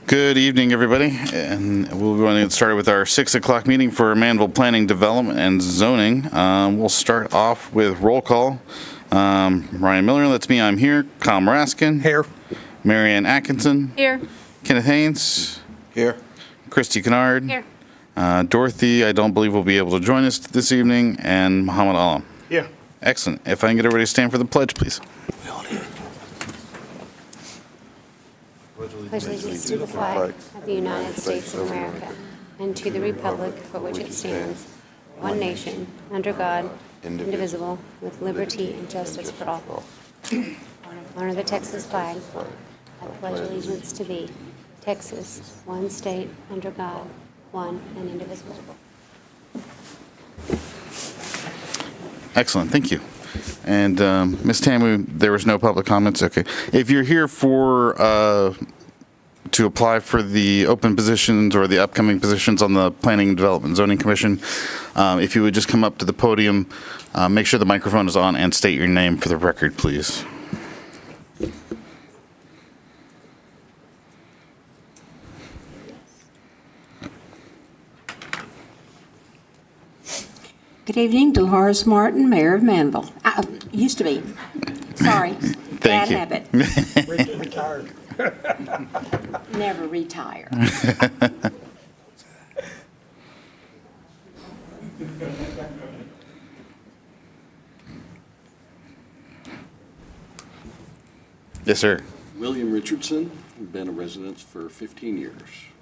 Good evening, everybody, and we'll be going to get started with our 6 o'clock meeting for Manvel Planning, Development, and Zoning. We'll start off with roll call. Ryan Miller, that's me, I'm here. Kyle Raskin. Here. Marianne Atkinson. Here. Kenneth Haynes. Here. Christy Kennard. Here. Dorothy, I don't believe will be able to join us this evening, and Muhammad Alam. Yeah. Excellent. If I can get everybody to stand for the pledge, please. Pledge allegiance to the flag of the United States of America and to the republic for which it stands, one nation, under God, indivisible, with liberty and justice for all. Honor the Texas flag. I pledge allegiance to thee, Texas, one state, under God, one and indivisible. Excellent, thank you. And Ms. Tamu, there was no public comments? Okay. If you're here for to apply for the open positions or the upcoming positions on the Planning and Development Zoning Commission, if you would just come up to the podium, make sure the microphone is on, and state your name for the record, please. Good evening, Dolores Martin, Mayor of Manvel. Used to be. Sorry. Thank you. Bad habit. Retired. Never retire. Yes, sir. William Richardson, been a resident for 15 years.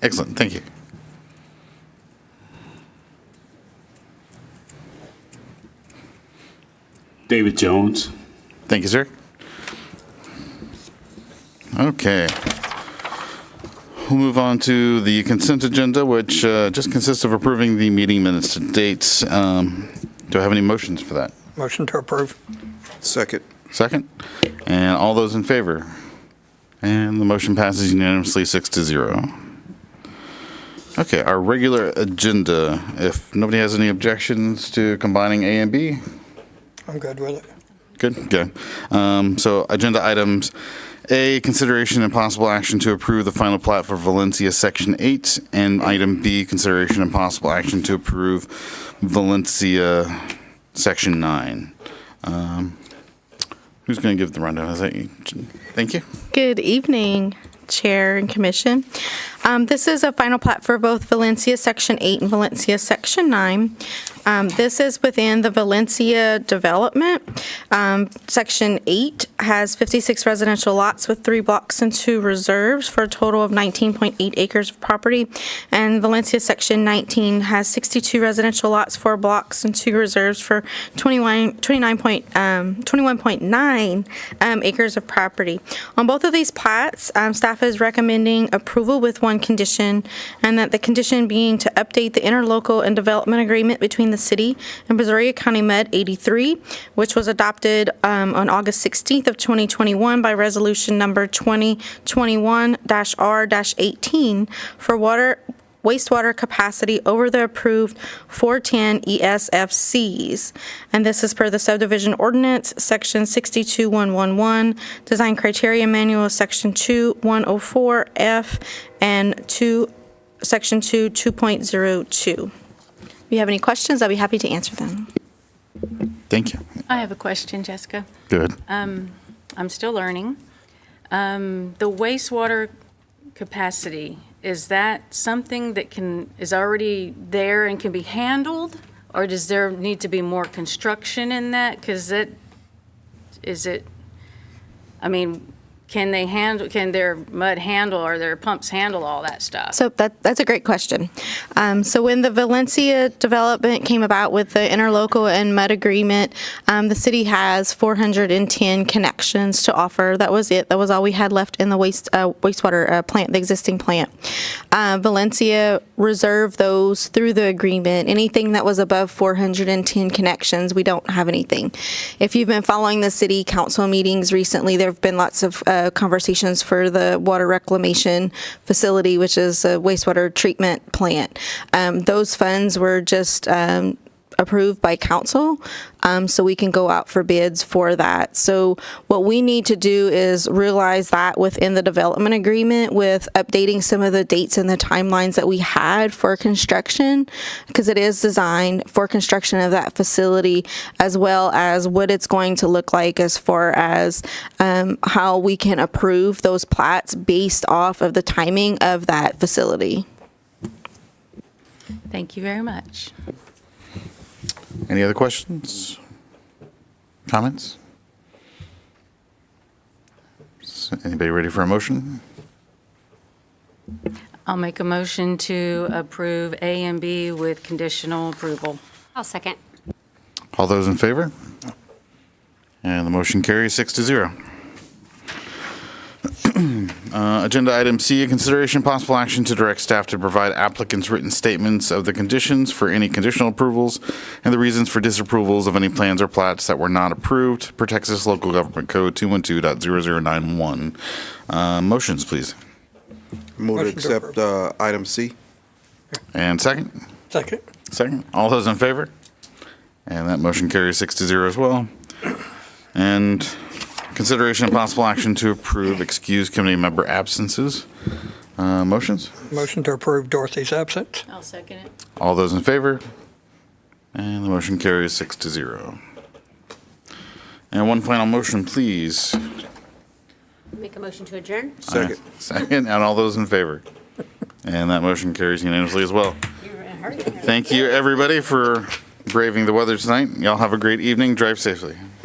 Excellent, thank you. David Jones. Thank you, sir. Okay. We'll move on to the consent agenda, which just consists of approving the meeting minutes to dates. Do I have any motions for that? Motion to approve. Second. Second? And all those in favor? And the motion passes unanimously 6-0. Okay, our regular agenda. If nobody has any objections to combining A and B? I'm good with it. Good, okay. So agenda items. A, consideration and possible action to approve the final plat for Valencia Section 8, and item B, consideration and possible action to approve Valencia Section 9. Who's going to give the rundown? Is that you? Thank you. Good evening, Chair and Commission. This is a final plat for both Valencia Section 8 and Valencia Section 9. This is within the Valencia development. Section 8 has 56 residential lots with 3 blocks and 2 reserves for a total of 19.8 acres of property. And Valencia Section 19 has 62 residential lots, 4 blocks, and 2 reserves for 21.9 acres of property. On both of these plats, staff is recommending approval with one condition, and that the condition being to update the interlocal and development agreement between the city and Brazoria County Med 83, which was adopted on August 16th of 2021 by resolution number 2021-R-18 for wastewater capacity over the approved 410 ESFCs. And this is per the subdivision ordinance, section 62111, design criteria manual, section 2104F, and section 2.02. If you have any questions, I'll be happy to answer them. Thank you. I have a question, Jessica. Good. I'm still learning. The wastewater capacity, is that something that is already there and can be handled? Or does there need to be more construction in that? Because can their mud handle or their pumps handle all that stuff? So that's a great question. So when the Valencia development came about with the interlocal and mud agreement, the city has 410 connections to offer. That was it. That was all we had left in the wastewater plant, the existing plant. Valencia reserved those through the agreement. Anything that was above 410 connections, we don't have anything. If you've been following the city council meetings recently, there have been lots of conversations for the water reclamation facility, which is a wastewater treatment plant. Those funds were just approved by council, so we can go out for bids for that. So what we need to do is realize that within the development agreement with updating some of the dates and the timelines that we had for construction, because it is designed for construction of that facility, as well as what it's going to look like as far as how we can approve those plats based off of the timing of that facility. Thank you very much. Any other questions? Comments? Is anybody ready for a motion? I'll make a motion to approve A and B with conditional approval. I'll second. All those in favor? And the motion carries 6-0. Agenda item C, a consideration possible action to direct staff to provide applicants written statements of the conditions for any conditional approvals and the reasons for disapprovals of any plans or plats that were not approved per Texas Local Government Code 212.0091. Motions, please. Motion Move to to accept item C. And second? Second. Second. All those in favor? And that motion carries 6-0 as well. And consideration of possible action to approve excused committee member absences. Motions? Motion to approve Dorothy's absence. I'll second it. All those in favor? And the motion carries 6-0. And one final motion, please. Make a motion to adjourn? Second. Second, and all those in favor? And that motion carries unanimously as well. You're in a hurry. Thank you, everybody, for braving the weather tonight. Y'all have a great evening. Drive safely.